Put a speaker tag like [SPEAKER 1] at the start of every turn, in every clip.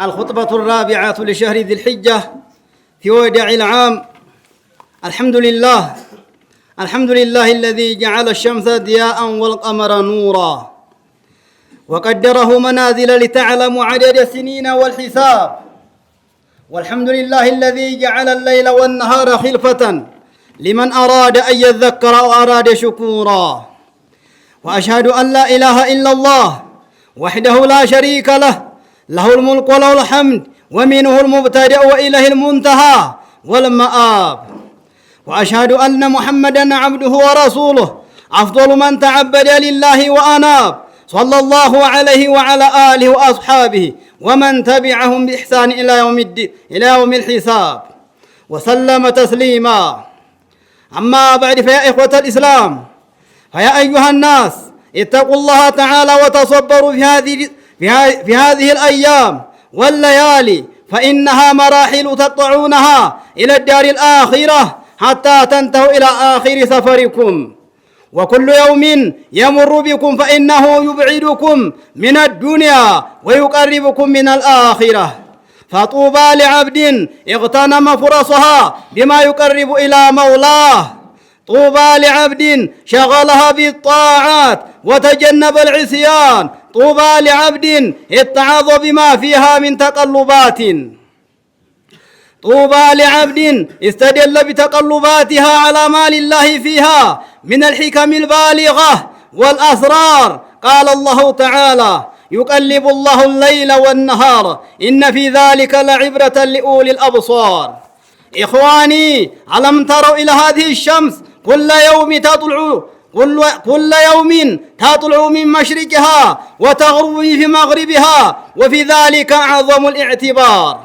[SPEAKER 1] الخطبة الرابعة لشهر ذي الحجة في وداع العام. الحمد لله الذي جعل الشمس ضياء والقمر نورا وقدره منازل لتعلموا عدد السنين والحساب. والحمد لله الذي جعل الليل والنهار خلفة لمن أراد أن يذكر أو أراد شكورا. وأشهد أن لا إله إلا الله وحده لا شريك له، له الملك وله الحمد ومنه المبتدأ وإليه المنتهى والمآب. وأشهد أن محمدًا عبده ورسوله أفضل من تعبد لله وأناب، صلى الله عليه وعلى آله وأصحابه ومن تبعهم بإحسان إلى يوم الحساب وسلم تسليما. أما بعد، فيا إخوة الإسلام، فيا أيها الناس، اتقوا الله تعالى وتصبروا في هذه الأيام والليالي، فإنها مراحل تقطعونها إلى الدار الآخرة حتى تنتهوا إلى آخر سفركم. وكل يوم يمر بكم فإنه يبعدكم من الدنيا ويقربكم من الآخرة. فطوبى لعبد اغتنم فرصها بما يقرب إلى مولاه، طوبى لعبد شغلها بالطاعات وتجنب العصيان، طوبى لعبد اتعظ بما فيها من تقلبات، طوبى لعبد استدل بتقلباتها على ما لله فيها من الحكم البالغة والأسرار. قال الله تعالى: يقلب الله الليل والنهار إن في ذلك لعبرة لأولي الأبصار. إخواني، ألم تروا إلى هذه الشمس كل يوم تطلع من مشرقها وتغرب في مغربها، وفي ذلك أعظم الاعتبار،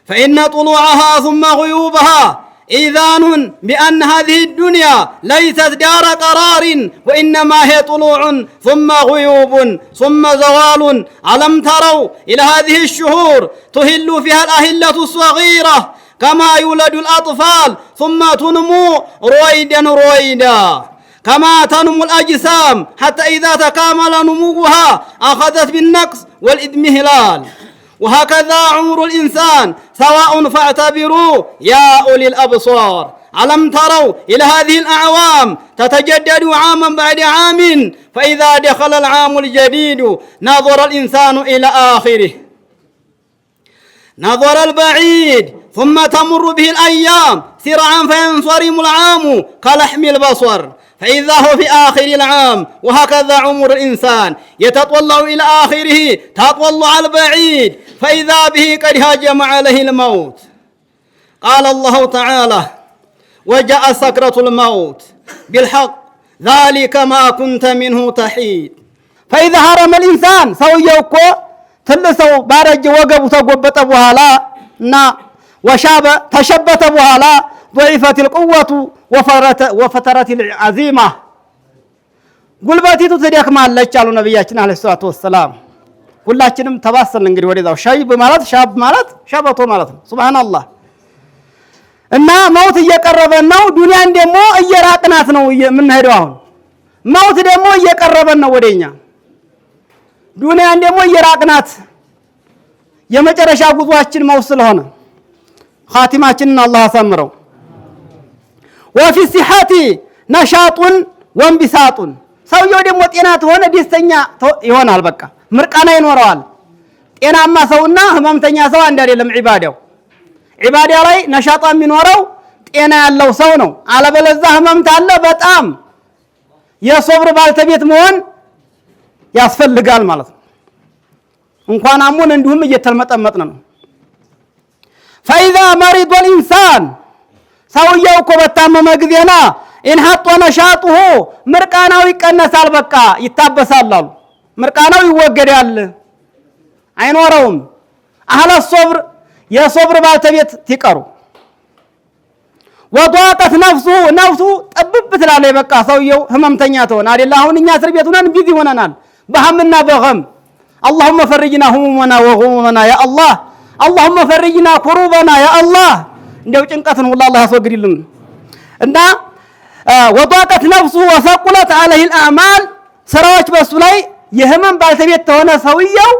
[SPEAKER 1] فإن طلوعها ثم غيوبها إذان بأن هذه الدنيا ليست دار قرار، وإنما هي طلوع ثم غيوب ثم زوال. ألم تروا إلى هذه الشهور تهل فيها الأهلة الصغيرة كما يولد الأطفال ثم تنمو رويدا كما تنمو الأجسام، حتى إذا تكامل نموها أخذت بالنقص والإضمحلال. وهكذا عمر الإنسان، سواء فاعتبروا يا أولي الأبصار. ألم تروا إلى هذه الأعوام تتجدد عاما بعد عام، فإذا دخل العام الجديد نظر الإنسان إلى آخره نظر البعيد، ثم تمر به الأيام سرعا فينصرم العام كلحم البصر، فإذا هو في آخر العام. وهكذا عمر الإنسان يتطلع إلى آخره تطلع البعيد، فإذا به قد هاجم عليه الموت. قال الله تعالى: وجاء سكرة الموت بالحق ذلك ما كنت منه تحيد. فإذا هرم الإنسان سويوكو تلسو بارج وقب تقبط بوهالا وشاب تشبت بوهالا ضعفت القوة وفترت العزيمة. ጉልበቱ ትደክማለች አሉ ነብያችን አለይሂ ሰላቱ ወሰለም። ሁላችንም ተባሰልን እንግዲህ ወደዛው ሻይብ ማለት ሻብ ማለት ሻበቶ ማለት ነው። ሱብሃንአላህ። እና መውት እየቀረበን ነው። ዱንያን ደግሞ እየራቅናት ነው የምንሄደው። አሁን መውት ደግሞ እየቀረበን ነው ወደኛ። ዱንያን ደግሞ እየራቅናት የመጨረሻ ጉዟችን መውት ስለሆነ ኻቲማችንን አላህ ያሳምረው። وفي الصحة نشاط وانبساط። ሰውየው ደግሞ ጤና ተሆነ ደስተኛ ይሆናል። በቃ ምርቃና ይኖረዋል። ጤናማ ሰውና ህመምተኛ ሰው አንድ አይደለም። ዒባዳ ላይ ነሻጣ የሚኖረው ጤና ያለው ሰው ነው። አለበለዚያ ህመምት አለ። በጣም የሶብር ባልተቤት መሆን ያስፈልጋል ማለት ነው። እንኳን አሞን እንዲሁም እየተልመጠመጥን ነው። فإذا مرض الإنسان ሰውየው እኮ በታመመ ጊዜና ኢንሐጦ ነሻጡሁ ምርቃናው ይቀነሳል። በቃ ይታበሳል አሉ። ምርቃናው ይወገዳል፣ አይኖረውም። አህለ ሶብር የሶብር ባልተቤት ትቀሩ። ወዷቀት ነፍሱ ጥብብ ትላለች። በቃ ሰውየው ህመምተኛ ተሆነ አይደል? አሁን እኛ እስር ቤት ሆነን ቢዚ ሆነናል በህምና በገም። اللهم فرجنا همومنا وغمومنا يا الله، اللهم فرجنا كروبنا يا الله። እንደው ጭንቀትን ሁሉ አላህ ያስወግድልን። እና ወጧቀት ነፍሱ ወሰቁለት عليه الاعمال ስራዎች በሱ ላይ የህመም ባልተቤት ተሆነ ሰውየው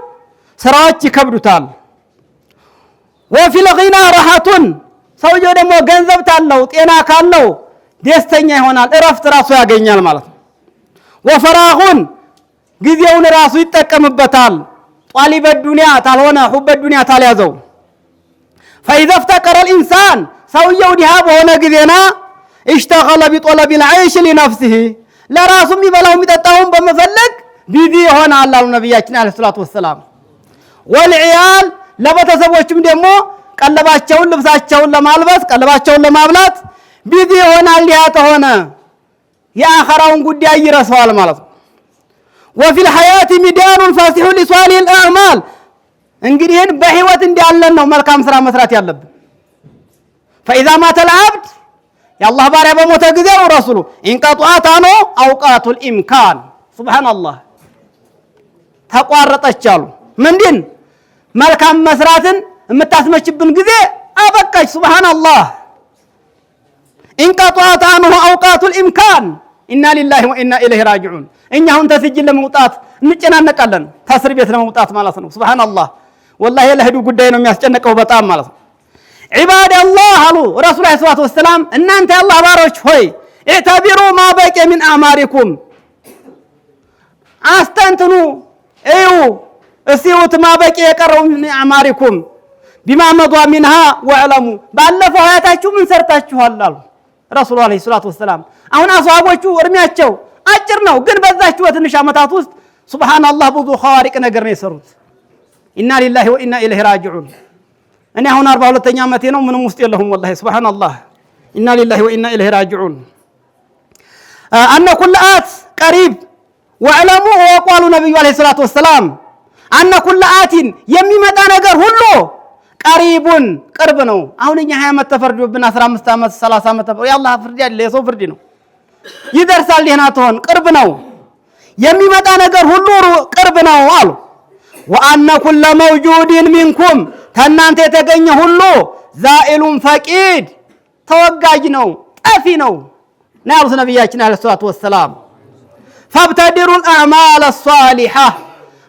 [SPEAKER 1] ስራዎች ይከብዱታል። وفي الغنى راحة ሰውየው ደግሞ ገንዘብ ታለው ጤና ካለው ደስተኛ ይሆናል እረፍት ራሱ ያገኛል ማለት ነው ወፈራሁን ጊዜውን ራሱ ይጠቀምበታል ጧሊበ ዱንያ ታልሆነ ሁበ ዱንያ ታልያዘው فإذا افتقر الإنسان ሰውየው ዲሃ በሆነ ጊዜና اشتغل بطلب العيش لنفسه ለራሱ የሚበላው የሚጠጣውን በመፈለግ ቢዚ ይሆናል አሉ ነብያችን አለይሂ ሰላቱ ወሰለም والعيال ለቤተሰቦችም ደግሞ ቀለባቸውን ልብሳቸውን ለማልበስ ቀለባቸውን ለማብላት ቢዚ ይሆናል ያ ተሆነ የአኺራውን ጉዳይ ይረሳዋል ማለት ነው وفي الحياة ميدان فاسح لصالح الأعمال እንግዲህ በህይወት እንዲያለን ነው መልካም ስራ መስራት ያለብን فإذا مات العبد يا الله ባሪያ በሞተ ጊዜ ነው ረሱሉ انقطعت عنه أوقات الإمكان سبحان الله ተቋረጠች አሉ ምንድን መልካም መስራትን የምታስመችብን ጊዜ አበቃች سبحان الله انقطعت عنه أوقات الإمكان إنا لله وإنا إليه راجعون እኛውን ተስጅል ለመውጣት እንጨናነቃለን ታስር ቤት ለመውጣት ማለት ነው سبحان الله والله ለህዱ ጉዳይ ነው የሚያስጨንቀው በጣም ማለት ነው عباد الله አሉ ረሱል ሰለላሁ ዐለይሂ ወሰለም እናንተ የአላህ ባሮች ሆይ اعتبروا ما بقي من أعماركم አስተንትኑ እዩ እስዩት ما بقي የቀረው من أعماركم بما مضى منها واعلموا ባለፈው ሀያታችሁ ምን ሰርታችኋል አሉ ረሱል ሰለላሁ ዐለይሂ ወሰለም አሁን አስዋቦቹ እርሚያቸው አጭር ነው ግን በዛች በትንሽ አመታት ውስጥ ሱብሃንአላህ ብዙ ኸዋሪቅ ነገር ነው የሰሩት ኢና ሊላሂ ወኢና ኢለይሂ ራጂዑን እኔ አሁን 42ኛ አመቴ ነው ምንም ውስጥ የለሁም والله ሱብሃንአላህ ኢና ሊላሂ ወኢና ኢለይሂ ራጂዑን አነ ኩል አት ቀሪብ ወዕለሙ ወቃሉ ነብዩ አለይሂ ሰላቱ ወሰለም አነ ኩል አቲን የሚመጣ ነገር ሁሉ ቀሪቡን ቅርብ ነው አሁን እኛ 20 አመት ተፈርዶብን 15 አመት 30 አመት ያላህ ፍርድ ያለ የሰው ፍርድ ነው ይደርሳል ይሄና ተሆን ቅርብ ነው የሚመጣ ነገር ሁሉ ቅርብ ነው አሉ وان كل موجود منكم ተናንተ የተገኘ ሁሉ ዛኢሉን ፈቂድ ተወጋጅ ነው ጠፊ ነው ናሉስ ነብያችን አለይሂ ሰላቱ ወሰለም فابتدروا الاعمال الصالحه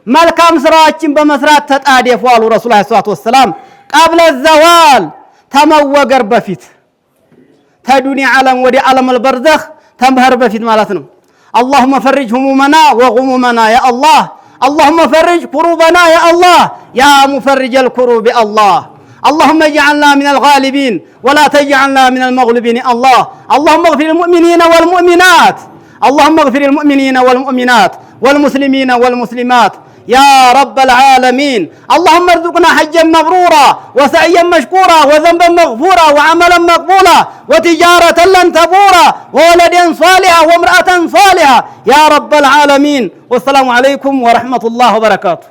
[SPEAKER 1] መልካም ስራዎችን በመስራት ተጣደፉ አሉ ረሱል አለይሂ ሰላቱ ወሰለም قبل الزوال ተመወገር በፊት ተዱንያ ዓለም ወዲ ዓለም البرزخ ተምህር በፊት ማለት ነው اللهم فرج همومنا وغمومنا يا الله اللهم فرج كروبنا يا الله يا مفرج الكروب الله اللهم اجعلنا من الغالبين ولا تجعلنا من المغلوبين الله اللهم اغفر للمؤمنين والمؤمنات اللهم اغفر للمؤمنين والمؤمنات والمسلمين والمسلمات يا رب العالمين اللهم ارزقنا حجا مبرورا وسعيا مشكورا وذنبا مغفورا وعملا مقبولا وتجارة لن تبورا وولدا صالحا وامرأة صالحة يا رب العالمين والسلام عليكم ورحمة الله وبركاته